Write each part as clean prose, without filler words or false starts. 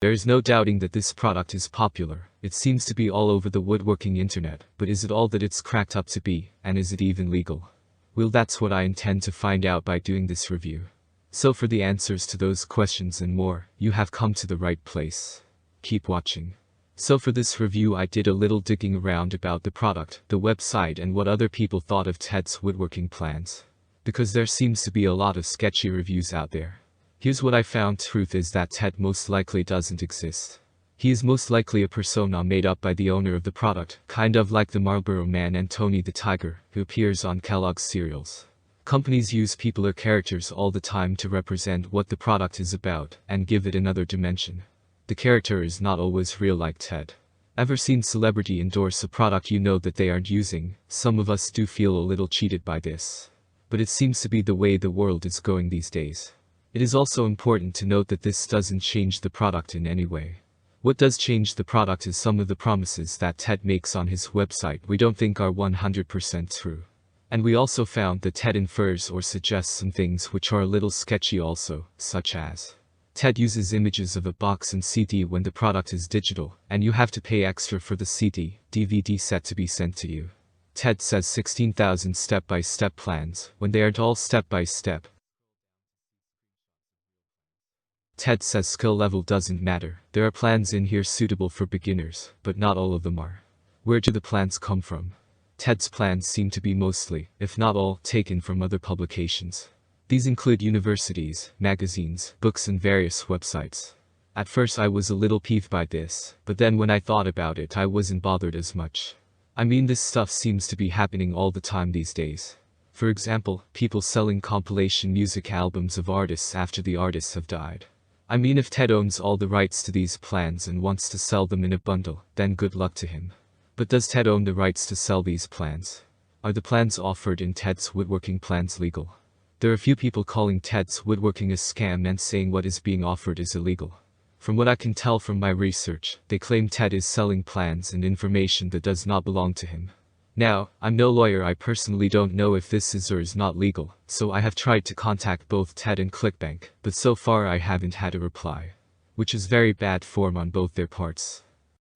There is no doubting that this product is popular. It seems to be all over the woodworking internet, but is it all that it's cracked up to be, and is it even legal? Well, that's what I intend to find out by doing this review. So for the answers to those questions and more, you have come to the right place. Keep watching. So for this review I did a little digging around about the product, the website, and what other people thought of Ted's woodworking plans. Because there seems to be a lot of sketchy reviews out there. Here's what I found. Truth is that Ted most likely doesn't exist. He is most likely a persona made up by the owner of the product, kind of like the Marlboro Man and Tony the Tiger, who appears on Kellogg's cereals. Companies use people or characters all the time to represent what the product is about, and give it another dimension. The character is not always real like Ted. Ever seen celebrity endorse a product you know that they aren't using? Some of us do feel a little cheated by this. But it seems to be the way the world is going these days. It is also important to note that this doesn't change the product in any way. What does change the product is some of the promises that Ted makes on his website we don't think are 100% true. And we also found that Ted infers or suggests some things which are a little sketchy also, such as Ted uses images of a box and CD when the product is digital, and you have to pay extra for the CD, DVD set to be sent to you. Ted says 16,000 step-by-step plans, when they aren't all step-by-step. Ted says skill level doesn't matter. There are plans in here suitable for beginners, but not all of them are. Where do the plans come from? Ted's plans seem to be mostly, if not all, taken from other publications. These include universities, magazines, books, and various websites. At first I was a little peeved by this, but then when I thought about it I wasn't bothered as much. I mean, this stuff seems to be happening all the time these days. For example, people selling compilation music albums of artists after the artists have died. I mean, if Ted owns all the rights to these plans and wants to sell them in a bundle, then good luck to him. But does Ted own the rights to sell these plans? Are the plans offered in Ted's woodworking plans legal? There are a few people calling Ted's Woodworking a scam and saying what is being offered is illegal. From what I can tell from my research, they claim Ted is selling plans and information that does not belong to him. Now, I'm no lawyer. I personally don't know if this is or is not legal, so I have tried to contact both Ted and ClickBank, but so far I haven't had a reply. Which is very bad form on both their parts.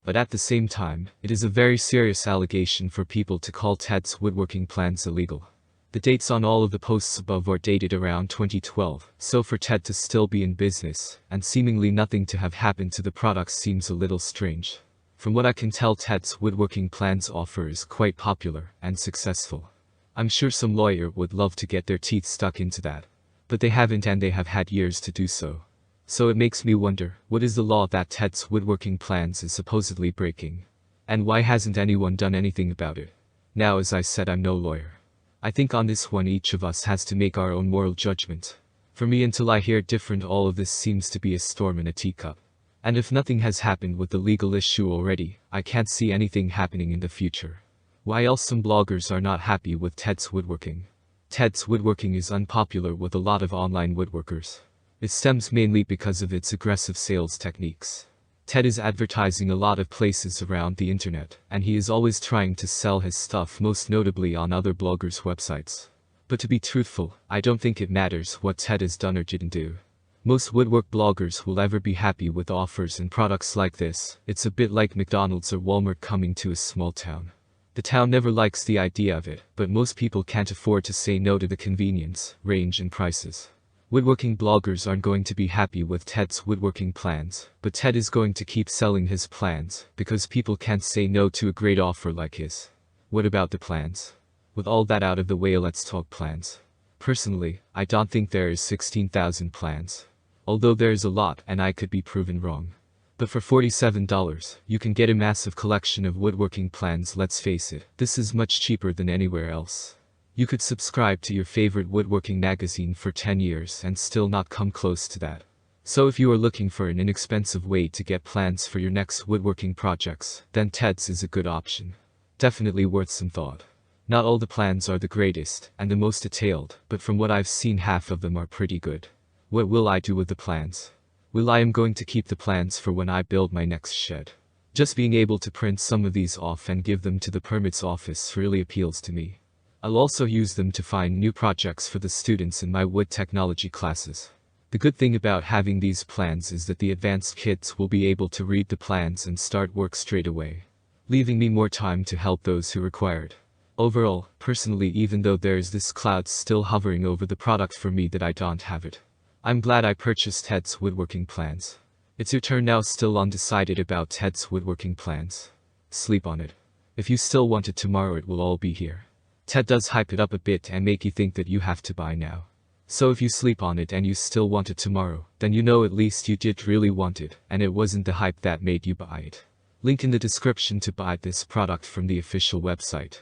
But at the same time, it is a very serious allegation for people to call Ted's woodworking plans illegal. The dates on all of the posts above are dated around 2012, so for Ted to still be in business, and seemingly nothing to have happened to the product seems a little strange. From what I can tell, Ted's woodworking plans offer is quite popular and successful. I'm sure some lawyer would love to get their teeth stuck into that. But they haven't, and they have had years to do so. So it makes me wonder, what is the law that Ted's woodworking plans is supposedly breaking? And why hasn't anyone done anything about it? Now, as I said, I'm no lawyer. I think on this one each of us has to make our own moral judgment. For me, until I hear different, all of this seems to be a storm in a teacup. And if nothing has happened with the legal issue already, I can't see anything happening in the future. Why else some bloggers are not happy with Ted's Woodworking? Ted's Woodworking is unpopular with a lot of online woodworkers. It stems mainly because of its aggressive sales techniques. Ted is advertising a lot of places around the internet, and he is always trying to sell his stuff, most notably on other bloggers' websites. But to be truthful, I don't think it matters what Ted has done or didn't do. Most woodwork bloggers will ever be happy with offers and products like this. It's a bit like McDonald's or Walmart coming to a small town. The town never likes the idea of it, but most people can't afford to say no to the convenience, range, and prices. Woodworking bloggers aren't going to be happy with Ted's woodworking plans, but Ted is going to keep selling his plans, because people can't say no to a great offer like his. What about the plans? With all that out of the way, let's talk plans. Personally, I don't think there is 16,000 plans. Although there is a lot, and I could be proven wrong. But for $47, you can get a massive collection of woodworking plans. Let's face it, this is much cheaper than anywhere else. You could subscribe to your favorite woodworking magazine for 10 years and still not come close to that. So if you are looking for an inexpensive way to get plans for your next woodworking projects, then Ted's is a good option. Definitely worth some thought. Not all the plans are the greatest and the most detailed, but from what I've seen, half of them are pretty good. What will I do with the plans? Well, I am going to keep the plans for when I build my next shed. Just being able to print some of these off and give them to the permits office really appeals to me. I'll also use them to find new projects for the students in my wood technology classes. The good thing about having these plans is that the advanced kids will be able to read the plans and start work straight away, leaving me more time to help those who require it. Overall, personally, even though there is this cloud still hovering over the product for me that I don't have it, I'm glad I purchased Teds Woodworking plans. It's your turn now. Still undecided about Teds Woodworking plans? Sleep on it. If you still want it tomorrow, it will all be here. Ted does hype it up a bit and make you think that you have to buy now. So if you sleep on it and you still want it tomorrow, then you know at least you did really want it, and it wasn't the hype that made you buy it. Link in the description to buy this product from the official website.